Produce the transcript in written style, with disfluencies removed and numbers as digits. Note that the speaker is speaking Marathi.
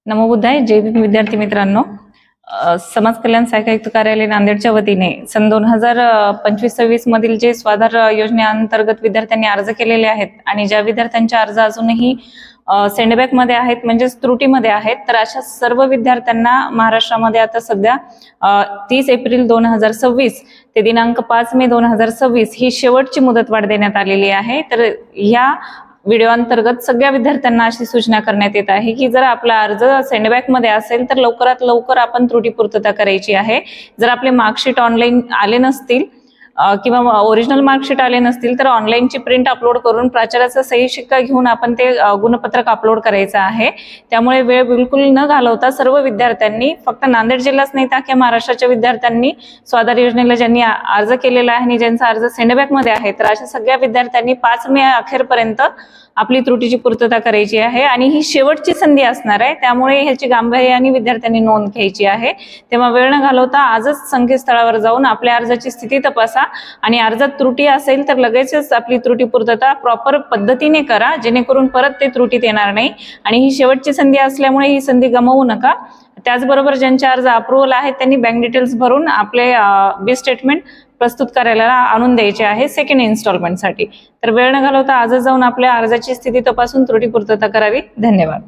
नमो बुद्धाय. जय भीम विद्यार्थी मित्रांनो. समाज कल्याण सहाय्यक आयुक्त कार्यालय नांदेडच्या वतीने सन 2025-26 मधील जे स्वाधार योजनेअंतर्गत विद्यार्थ्यांनी अर्ज केलेले आहेत आणि ज्या विद्यार्थ्यांचे अर्ज अजूनही सेंडबॅक मध्ये आहेत म्हणजेच त्रुटीमध्ये आहेत, तर अशा सर्व विद्यार्थ्यांना महाराष्ट्रामध्ये आता सध्या 30 एप्रिल 2026 ते दिनांक 5 मे 2026 ही शेवटची मुदतवाढ देण्यात आलेली आहे. तर ह्या व्हिडिओ अंतर्गत सगळ्या विद्यार्थ्यांना अशी सूचना करण्यात येत आहे की जर आपला अर्ज सेंडबॅक मध्ये असेल तर लवकरात लवकर आपण त्रुटी पूर्तता करायची आहे. जर आपले मार्कशीट ऑनलाईन आले नसतील किंवा ओरिजिनल मार्कशीट आले नसतील तर ऑनलाईनची प्रिंट अपलोड करून प्राचार्याचा सही शिक्का घेऊन आपण ते गुणपत्रक अपलोड करायचं आहे. त्यामुळे वेळ बिलकुल न घालवता सर्व विद्यार्थ्यांनी, फक्त नांदेड जिल्हाच नाही तर अख्ख्या महाराष्ट्राच्या विद्यार्थ्यांनी स्वाधार योजनेला ज्यांनी अर्ज केलेला आहे आणि ज्यांचा अर्ज सेंडबॅक मध्ये आहे, तर अशा सगळ्या विद्यार्थ्यांनी 5 मे अखेरपर्यंत आपली त्रुटीची पूर्तता करायची आहे आणि ही शेवटची संधी असणार आहे. त्यामुळे ह्याची गांभीर्याने विद्यार्थ्यांनी नोंद घ्यायची आहे. तेव्हा वेळ न घालवता आजच संकेतस्थळावर जाऊन आपल्या अर्जाची स्थिती तपासा आणि अर्जात त्रुटी असेल तर लगेचच आपली त्रुटी पूर्तता प्रॉपर पद्धतीने करा, जेणेकरून परत ते त्रुटीत येणार नाही. आणि ही शेवटची संधी असल्यामुळे ही संधी गमावू नका. त्याचबरोबर ज्यांचे अर्ज अप्रूव्हल आहेत त्यांनी बँक डिटेल्स भरून आपले बी स्टेटमेंट प्रस्तुत कार्यालयाला आणून द्यायचे आहे सेकंड इन्स्टॉलमेंटसाठी. तर वेळ न घालवता आजच जाऊन आपल्या अर्जाची स्थिती तपासून त्रुटी पूर्तता करावी. धन्यवाद.